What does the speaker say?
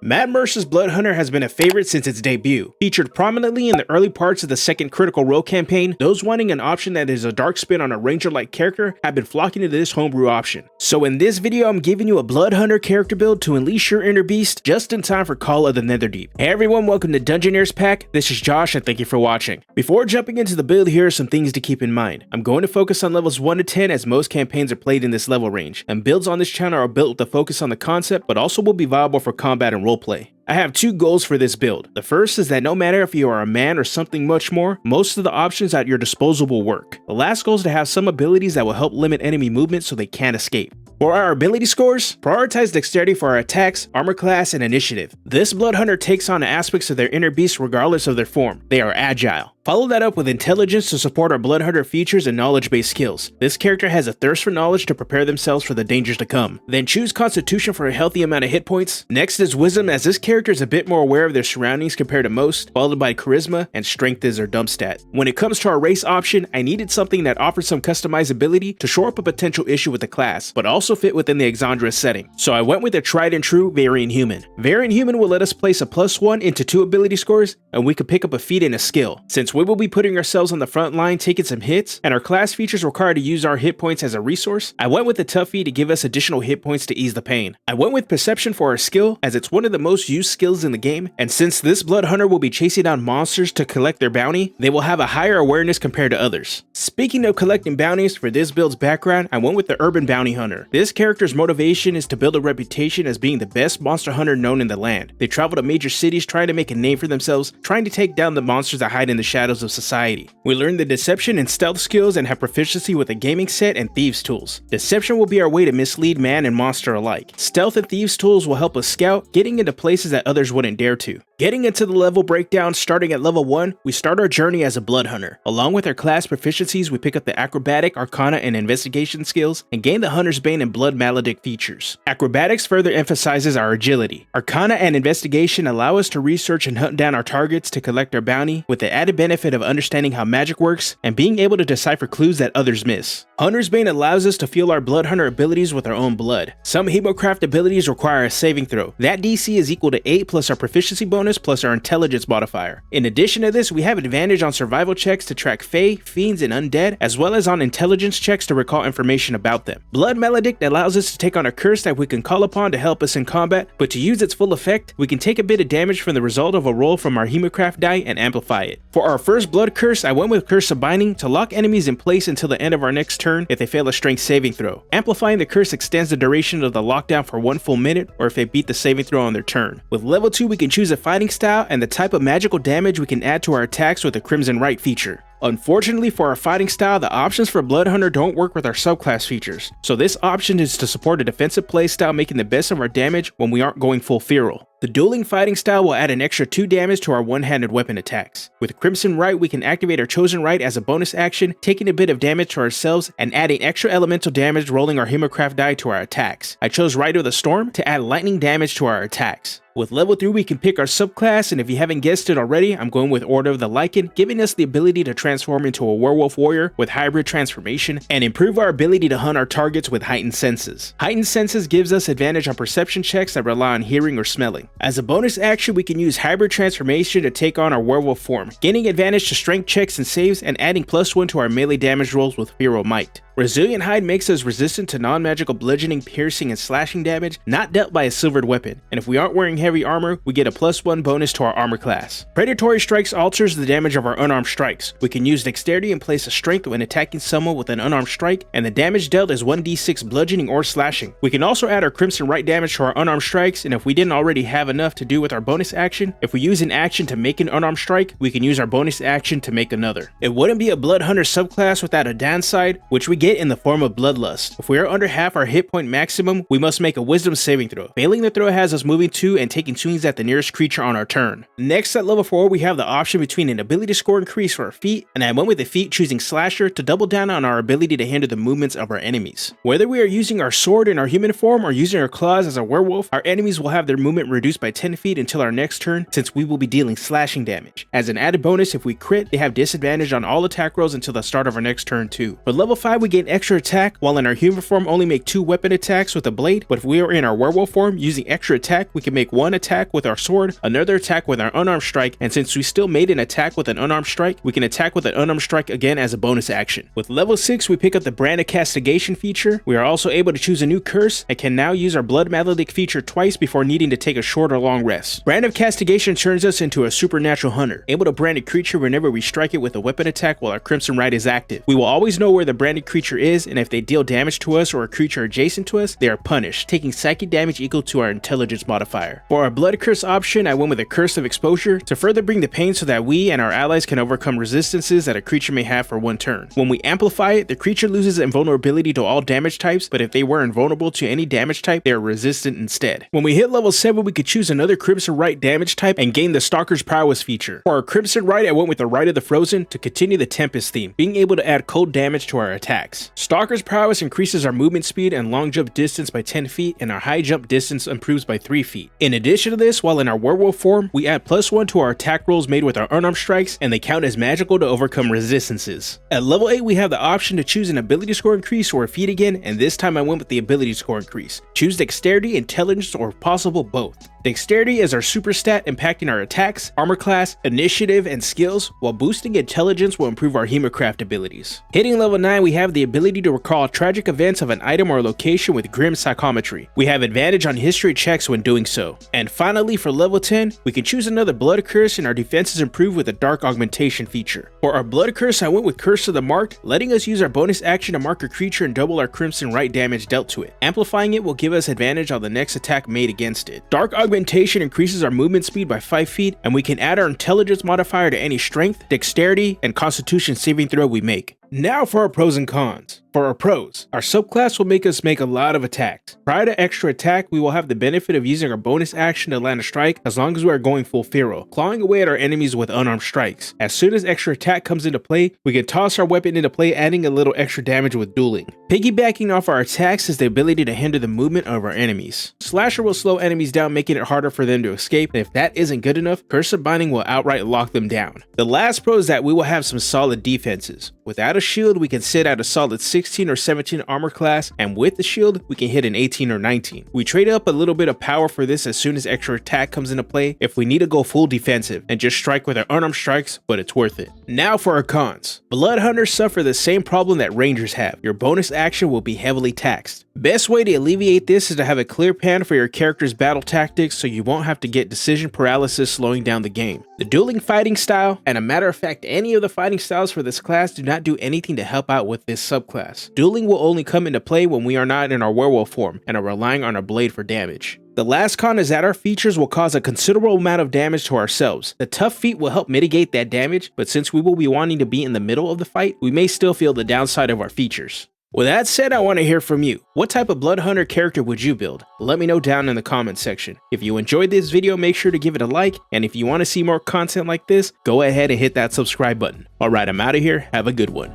Mercer's Blood Hunter has been a favorite since its debut. Featured prominently in the early parts of the second Critical Role campaign, those wanting an option that is a dark spin on a ranger-like character have been flocking to this homebrew option. So in this video, I'm giving you a Blood Hunter character build to unleash your inner beast just in time for Call of the Netherdeep. Hey everyone, welcome to Dungeoneers Pack. This is Josh and thank you for watching. Before jumping into the build, here are some things to keep in mind. I'm going to focus on levels 1 to 10 as most campaigns are played in this level range, and builds on this channel are built with a focus on the concept but also will be viable for combat and roleplay. I have two goals for this build. The first is that no matter if you are a man or something much more, most of the options at your disposal will work. The last goal is to have some abilities that will help limit enemy movement so they can't escape. For our ability scores, prioritize dexterity for our attacks, armor class, and initiative. This Blood Hunter takes on aspects of their inner beast regardless of their form. They are agile. Follow that up with intelligence to support our Blood Hunter features and knowledge-based skills. This character has a thirst for knowledge to prepare themselves for the dangers to come. Then choose Constitution for a healthy amount of hit points. Next is Wisdom, as this character is a bit more aware of their surroundings compared to most, followed by Charisma, and Strength is their dump stat. When it comes to our race option, I needed something that offered some customizability to shore up a potential issue with the class, but also fit within the Exandria setting. So I went with a tried and true Variant Human. Variant Human will let us place a +1 into 2 ability scores, and we could pick up a feat and a skill. Since we will be putting ourselves on the front line taking some hits, and our class features require to use our hit points as a resource, I went with the Toughie to give us additional hit points to ease the pain. I went with Perception for our skill, as it's one of the most used skills in the game, and since this Blood Hunter will be chasing down monsters to collect their bounty, they will have a higher awareness compared to others. Speaking of collecting bounties, for this build's background, I went with the Urban Bounty Hunter. This character's motivation is to build a reputation as being the best monster hunter known in the land. They travel to major cities trying to make a name for themselves, trying to take down the monsters that hide in the shadows of society. We learn the deception and stealth skills and have proficiency with a gaming set and thieves tools. Deception will be our way to mislead man and monster alike. Stealth and thieves tools will help us scout, getting into places that others wouldn't dare to. Getting into the level breakdown, starting at level 1, we start our journey as a Blood Hunter. Along with our class proficiencies, we pick up the Acrobatic, Arcana, and Investigation skills, and gain the Hunter's Bane and Blood Maledict features. Acrobatics further emphasizes our agility. Arcana and Investigation allow us to research and hunt down our targets to collect our bounty, with the added benefit of understanding how magic works and being able to decipher clues that others miss. Hunter's Bane allows us to fuel our Blood Hunter abilities with our own blood. Some Hemocraft abilities require a saving throw. That DC is equal to 8 plus our proficiency bonus plus our intelligence modifier. In addition to this, we have advantage on survival checks to track Fae, Fiends, and Undead, as well as on intelligence checks to recall information about them. Blood Maledict allows us to take on a curse that we can call upon to help us in combat, but to use its full effect, we can take a bit of damage from the result of a roll from our Hemocraft die and amplify it. For our first Blood Curse, I went with Curse of Binding to lock enemies in place until the end of our next turn if they fail a strength saving throw. Amplifying the curse extends the duration of the lockdown for 1 full minute or if they beat the saving throw on their turn. With level 2, we can choose a fighting style and the type of magical damage we can add to our attacks with the Crimson Right feature. Unfortunately for our fighting style, the options for Blood Hunter don't work with our subclass features, so this option is to support a defensive playstyle making the best of our damage when we aren't going full feral. The dueling fighting style will add an extra 2 damage to our one-handed weapon attacks. With Crimson Right, we can activate our Chosen Right as a bonus action, taking a bit of damage to ourselves and adding extra elemental damage rolling our Hemocraft die to our attacks. I chose Right of the Storm to add lightning damage to our attacks. With level 3, we can pick our subclass, and if you haven't guessed it already, I'm going with Order of the Lycan, giving us the ability to transform into a werewolf warrior with hybrid transformation, and improve our ability to hunt our targets with heightened senses. Heightened senses gives us advantage on perception checks that rely on hearing or smelling. As a bonus action, we can use hybrid transformation to take on our werewolf form, gaining advantage to strength checks and saves, and adding +1 to our melee damage rolls with Feral Might. Resilient Hide makes us resistant to non-magical bludgeoning, piercing, and slashing damage not dealt by a silvered weapon, and if we aren't wearing heavy armor, we get a +1 bonus to our armor class. Predatory Strikes alters the damage of our unarmed strikes. We can use dexterity and place a strength when attacking someone with an unarmed strike, and the damage dealt is 1d6 bludgeoning or slashing. We can also add our Crimson Right damage to our unarmed strikes, and if we didn't already have enough to do with our bonus action, if we use an action to make an unarmed strike, we can use our bonus action to make another. It wouldn't be a Blood Hunter subclass without a downside, which we get in the form of Bloodlust. If we are under half our hit point maximum, we must make a Wisdom saving throw. Failing the throw has us moving to and taking swings at the nearest creature on our turn. Next, at level 4, we have the option between an ability score increase for our feat, and I went with the feat choosing Slasher to double down on our ability to hinder the movements of our enemies. Whether we are using our sword in our human form or using our claws as a werewolf, our enemies will have their movement reduced by 10 feet until our next turn, since we will be dealing slashing damage. As an added bonus, if we crit, they have disadvantage on all attack rolls until the start of our next turn too. For level 5, we gain extra attack, while in our human form only make 2 weapon attacks with a blade, but if we are in our werewolf form using extra attack, we can make 1 attack with our sword, another attack with our unarmed strike, and since we still made an attack with an unarmed strike, we can attack with an unarmed strike again as a bonus action. With level 6, we pick up the Brand of Castigation feature. We are also able to choose a new curse and can now use our Blood Maledict feature twice before needing to take a short or long rest. Brand of Castigation turns us into a supernatural hunter, able to brand a creature whenever we strike it with a weapon attack while our Crimson Rite is active. We will always know where the branded creature is, and if they deal damage to us or a creature adjacent to us, they are punished, taking psychic damage equal to our intelligence modifier. For our Blood Curse option, I went with a Curse of Exposure to further bring the pain so that we and our allies can overcome resistances that a creature may have for 1 turn. When we amplify it, the creature loses invulnerability to all damage types, but if they were invulnerable to any damage type, they are resistant instead. When we hit level 7, we could choose another Crimson Rite damage type and gain the Stalker's Prowess feature. For our Crimson Rite, I went with the Rite of the Frozen to continue the Tempest theme, being able to add cold damage to our attacks. Stalker's Prowess increases our movement speed and long jump distance by 10 feet, and our high jump distance improves by 3 feet. In addition to this, while in our werewolf form, we add +1 to our attack rolls made with our unarmed strikes, and they count as magical to overcome resistances. At level 8, we have the option to choose an ability score increase or a feat again, and this time I went with the ability score increase. Choose Dexterity, Intelligence, or if possible both. Dexterity is our super stat impacting our attacks, armor class, initiative, and skills, while boosting intelligence will improve our Hemocraft abilities. Hitting level 9, we have the ability to recall tragic events of an item or location with Grim Psychometry. We have advantage on history checks when doing so. And finally, for level 10, we can choose another Blood Curse and our defenses improve with a Dark Augmentation feature. For our Blood Curse, I went with Curse of the Marked, letting us use our bonus action to mark a creature and double our Crimson Rite damage dealt to it. Amplifying it will give us advantage on the next attack made against it. Dark Augmentation increases our movement speed by 5 feet, and we can add our intelligence modifier to any strength, dexterity, and constitution saving throw we make. Now for our pros and cons. For our pros, our subclass will make us make a lot of attacks. Prior to extra attack, we will have the benefit of using our bonus action to land a strike as long as we are going full feral, clawing away at our enemies with unarmed strikes. As soon as extra attack comes into play, we can toss our weapon into play, adding a little extra damage with dueling. Piggybacking off our attacks is the ability to hinder the movement of our enemies. Slasher will slow enemies down, making it harder for them to escape, and if that isn't good enough, Curse of Binding will outright lock them down. The last pro is that we will have some solid defenses. Without a shield, we can sit at a solid 16 or 17 armor class, and with the shield, we can hit an 18 or 19. We trade up a little bit of power for this as soon as extra attack comes into play if we need to go full defensive and just strike with our unarmed strikes, but it's worth it. Now for our cons. Blood Hunters suffer the same problem that Rangers have. Your bonus action will be heavily taxed. Best way to alleviate this is to have a clear plan for your character's battle tactics so you won't have to get decision paralysis slowing down the game. The dueling fighting style, and a matter of fact any of the fighting styles for this class do not do anything to help out with this subclass. Dueling will only come into play when we are not in our werewolf form and are relying on our blade for damage. The last con is that our features will cause a considerable amount of damage to ourselves. The tough feat will help mitigate that damage, but since we will be wanting to be in the middle of the fight, we may still feel the downside of our features. With that said, I want to hear from you. What type of Blood Hunter character would you build? Let me know down in the comments section. If you enjoyed this video, make sure to give it a like, and if you want to see more content like this, go ahead and hit that subscribe button. Alright, I'm out of here. Have a good one.